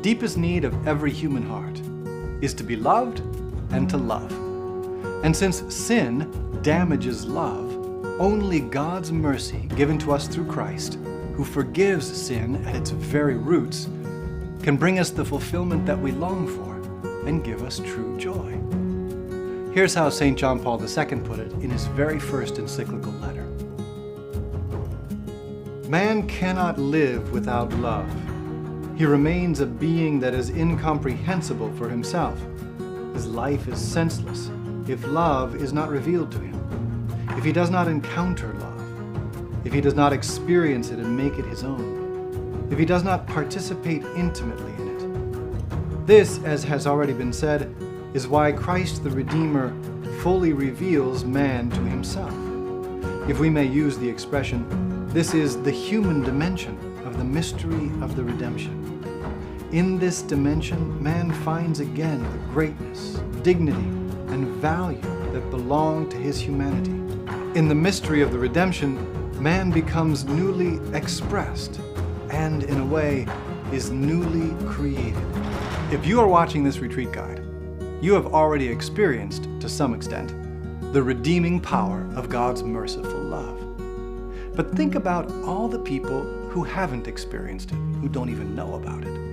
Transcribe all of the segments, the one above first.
deepest need of every human heart is to be loved and to love. And since sin damages love, only God's mercy given to us through Christ, who forgives sin at its very roots, can bring us the fulfillment that we long for and give us true joy. Here's how St. John Paul II put it in his very first encyclical letter. Man cannot live without love. He remains a being that is incomprehensible for himself. His life is senseless if love is not revealed to him, if he does not encounter love, if he does not experience it and make it his own, if he does not participate intimately in it. This, as has already been said, is why Christ the Redeemer fully reveals man to himself. If we may use the expression, this is the human dimension of the mystery of the redemption. In this dimension, man finds again the greatness, dignity, and value that belong to his humanity. In the mystery of the redemption, man becomes newly expressed and, in a way, is newly created. If you are watching this retreat guide, you have already experienced, to some extent, the redeeming power of God's merciful love. But think about all the people who haven't experienced it, who don't even know about it.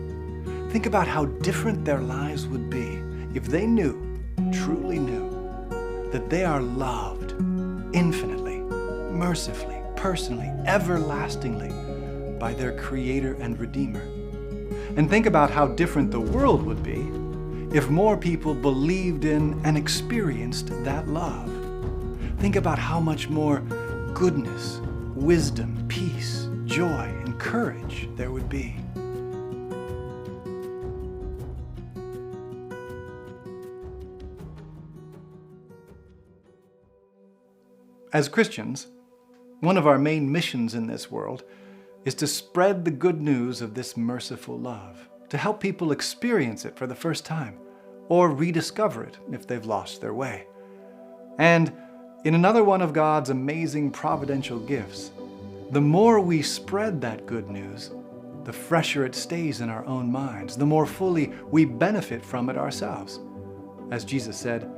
Think about how different their lives would be if they knew, truly knew, that they are loved infinitely, mercifully, personally, everlastingly by their Creator and Redeemer. And think about how different the world would be if more people believed in and experienced that love. Think about how much more goodness, wisdom, peace, joy, and courage there would be. As Christians, one of our main missions in this world is to spread the good news of this merciful love, to help people experience it for the first time, or rediscover it if they've lost their way. And in another one of God's amazing providential gifts, the more we spread that good news, the fresher it stays in our own minds, the more fully we benefit from it ourselves. As Jesus said,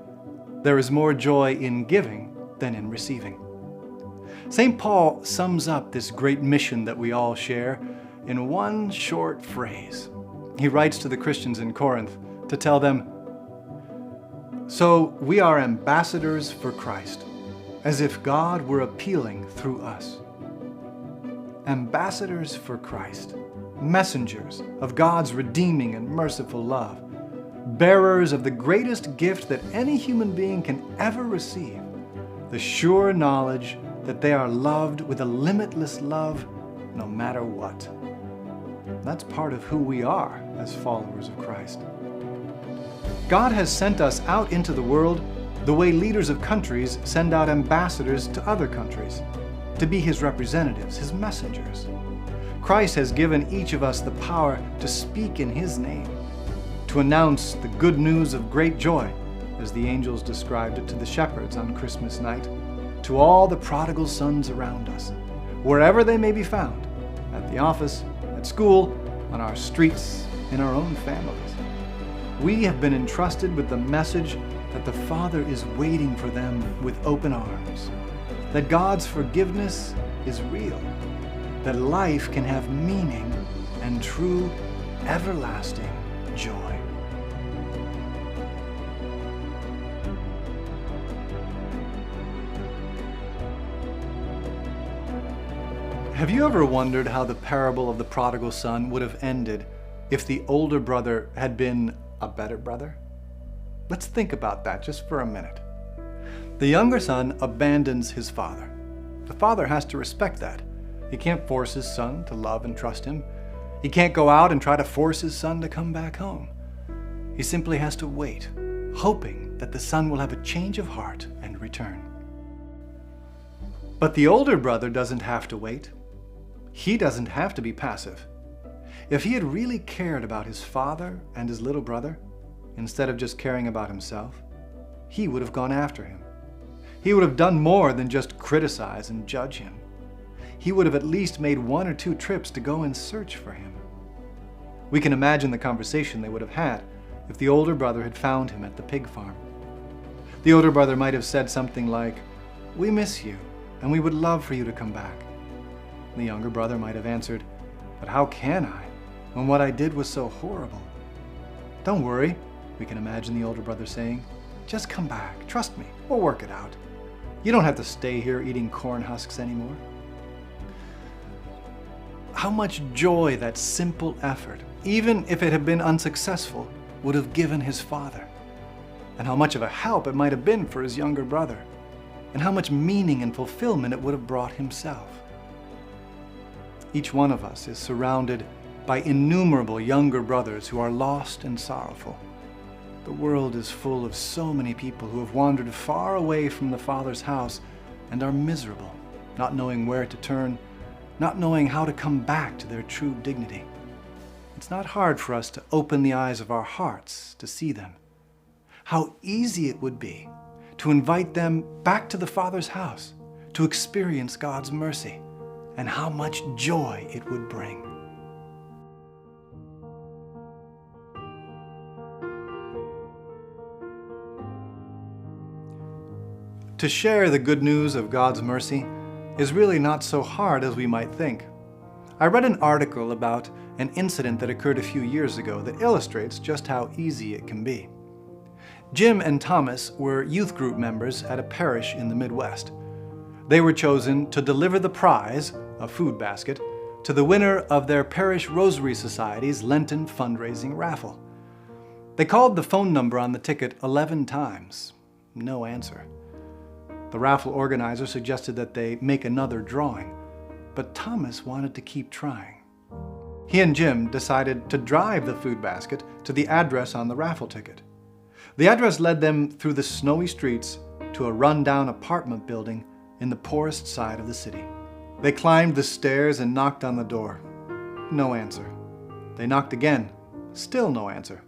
there is more joy in giving than in receiving. St. Paul sums up this great mission that we all share in one short phrase. He writes to the Christians in Corinth to tell them, "So we are ambassadors for Christ, as if God were appealing through us." Ambassadors for Christ, messengers of God's redeeming and merciful love, bearers of the greatest gift that any human being can ever receive, the sure knowledge that they are loved with a limitless love no matter what. That's part of who we are as followers of Christ. God has sent us out into the world the way leaders of countries send out ambassadors to other countries, to be His representatives, His messengers. Christ has given each of us the power to speak in His name, to announce the good news of great joy, as the angels described it to the shepherds on Christmas night, to all the prodigal sons around us, wherever they may be found, at the office, at school, on our streets, in our own families. We have been entrusted with the message that the Father is waiting for them with open arms, that God's forgiveness is real, that life can have meaning and true, everlasting joy. Have you ever wondered how the parable of the prodigal son would have ended if the older brother had been a better brother? Let's think about that just for a minute. The younger son abandons his father. The father has to respect that. He can't force his son to love and trust him. He can't go out and try to force his son to come back home. He simply has to wait, hoping that the son will have a change of heart and return. But the older brother doesn't have to wait. He doesn't have to be passive. If he had really cared about his father and his little brother, instead of just caring about himself, he would have gone after him. He would have done more than just criticize and judge him. He would have at least made 1 or 2 trips to go and search for him. We can imagine the conversation they would have had if the older brother had found him at the pig farm. The older brother might have said something like, "We miss you, and we would love for you to come back." The younger brother might have answered, "But how can I, when what I did was so horrible?" "Don't worry," we can imagine the older brother saying. "Just come back. Trust me, we'll work it out. You don't have to stay here eating corn husks anymore." How much joy that simple effort, even if it had been unsuccessful, would have given his father. And how much of a help it might have been for his younger brother. And how much meaning and fulfillment it would have brought himself. Each one of us is surrounded by innumerable younger brothers who are lost and sorrowful. The world is full of so many people who have wandered far away from the Father's house and are miserable, not knowing where to turn, not knowing how to come back to their true dignity. It's not hard for us to open the eyes of our hearts to see them. How easy it would be to invite them back to the Father's house, to experience God's mercy, and how much joy it would bring. To share the good news of God's mercy is really not so hard as we might think. I read an article about an incident that occurred a few years ago that illustrates just how easy it can be. Jim and Thomas were youth group members at a parish in the Midwest. They were chosen to deliver the prize, a food basket, to the winner of their parish Rosary Society's Lenten fundraising raffle. They called the phone number on the ticket 11 times. No answer. The raffle organizer suggested that they make another drawing, but Thomas wanted to keep trying. He and Jim decided to drive the food basket to the address on the raffle ticket. The address led them through the snowy streets to a run-down apartment building in the poorest side of the city. They climbed the stairs and knocked on the door. No answer. They knocked again. Still no answer.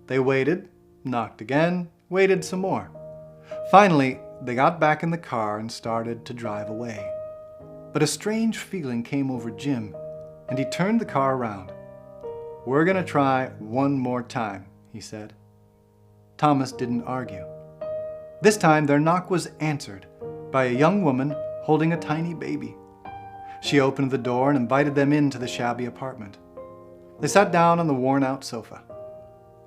They waited, knocked again, waited some more. Finally, they got back in the car and started to drive away. But a strange feeling came over Jim, and he turned the car around. "We're going to try one more time," he said. Thomas didn't argue. This time their knock was answered by a young woman holding a tiny baby. She opened the door and invited them into the shabby apartment. They sat down on the worn-out sofa.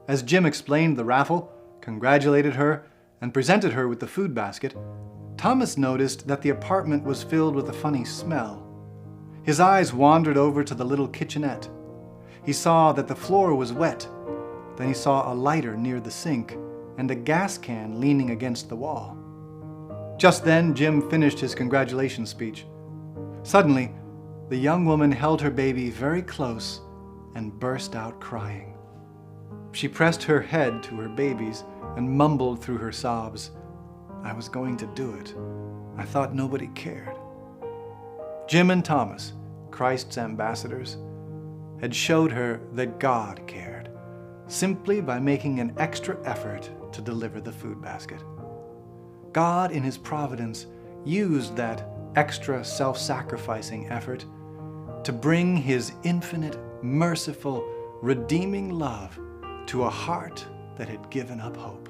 As Jim explained the raffle, congratulated her, and presented her with the food basket, Thomas noticed that the apartment was filled with a funny smell. His eyes wandered over to the little kitchenette. He saw that the floor was wet. Then he saw a lighter near the sink and a gas can leaning against the wall. Just then, Jim finished his congratulations speech. Suddenly, the young woman held her baby very close and burst out crying. She pressed her head to her baby's and mumbled through her sobs, "I was going to do it. I thought nobody cared." Jim and Thomas, Christ's ambassadors, had showed her that God cared, simply by making an extra effort to deliver the food basket. God, in His providence, used that extra self-sacrificing effort to bring His infinite, merciful, redeeming love to a heart that had given up hope.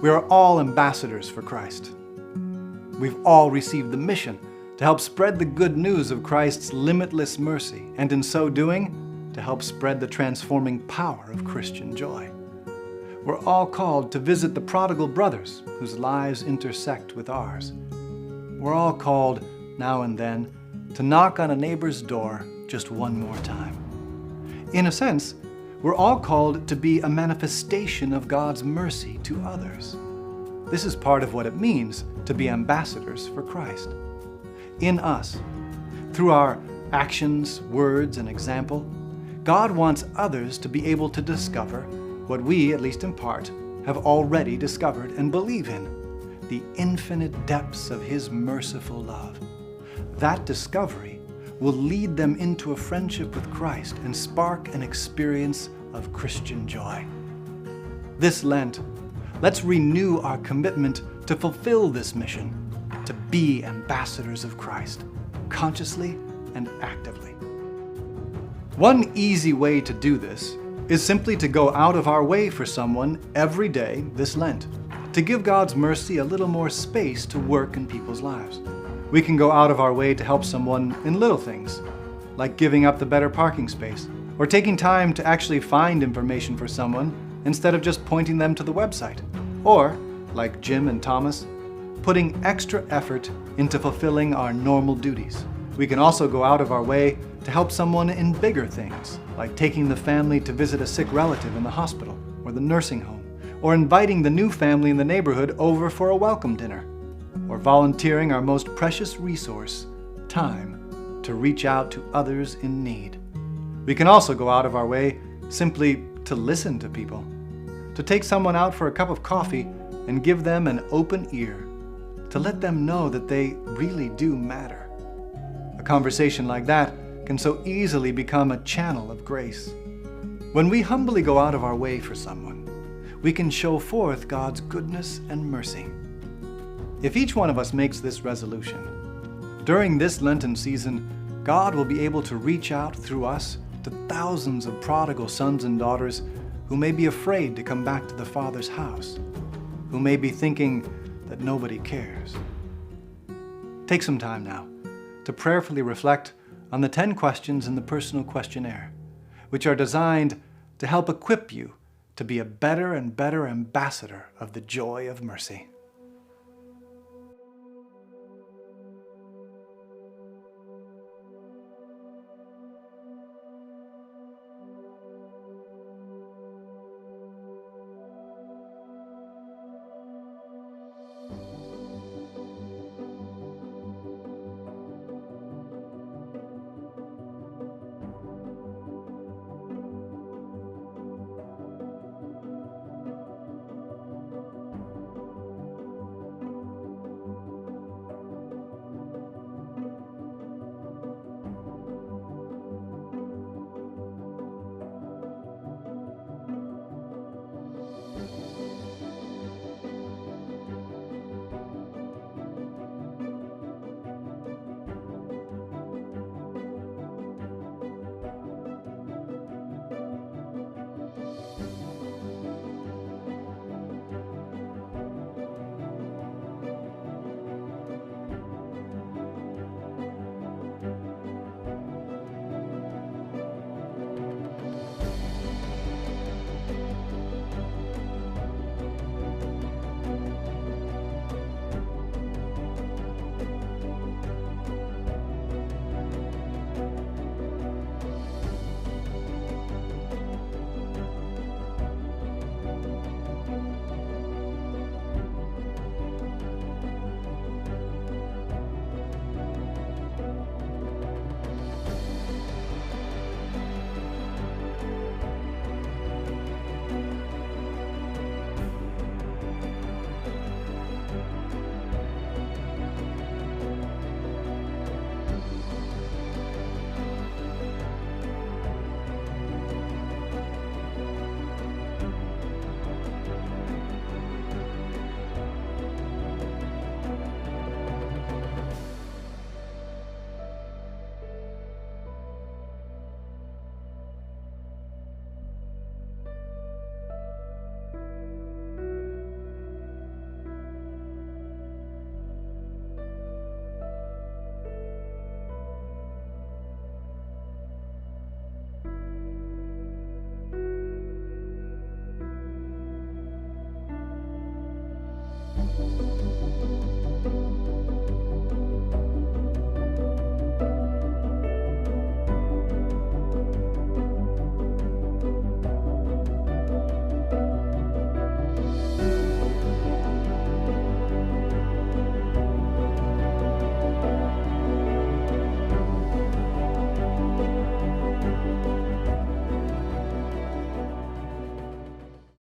We are all ambassadors for Christ. We've all received the mission to help spread the good news of Christ's limitless mercy, and in so doing, to help spread the transforming power of Christian joy. We're all called to visit the prodigal brothers whose lives intersect with ours. We're all called, now and then, to knock on a neighbor's door just one more time. In a sense, we're all called to be a manifestation of God's mercy to others. This is part of what it means to be ambassadors for Christ. In us, through our actions, words, and example, God wants others to be able to discover what we, at least in part, have already discovered and believe in, the infinite depths of His merciful love. That discovery will lead them into a friendship with Christ and spark an experience of Christian joy. This Lent, Let's renew our commitment to fulfill this mission, to be ambassadors of Christ, consciously and actively. One easy way to do this is simply to go out of our way for someone every day this Lent, to give God's mercy a little more space to work in people's lives. We can go out of our way to help someone in little things, like giving up the better parking space, or taking time to actually find information for someone instead of just pointing them to the website, or, like Jim and Thomas, putting extra effort into fulfilling our normal duties. We can also go out of our way to help someone in bigger things, like taking the family to visit a sick relative in the hospital or the nursing home, or inviting the new family in the neighborhood over for a welcome dinner, or volunteering our most precious resource, time, to reach out to others in need. We can also go out of our way simply to listen to people, to take someone out for a cup of coffee and give them an open ear, to let them know that they really do matter. A conversation like that can so easily become a channel of grace. When we humbly go out of our way for someone, we can show forth God's goodness and mercy. If each one of us makes this resolution, during this Lenten season, God will be able to reach out through us to thousands of prodigal sons and daughters who may be afraid to come back to the Father's house, who may be thinking that nobody cares. Take some time now to prayerfully reflect on the 10 questions in the personal questionnaire, which are designed to help equip you to be a better and better ambassador of the joy of mercy.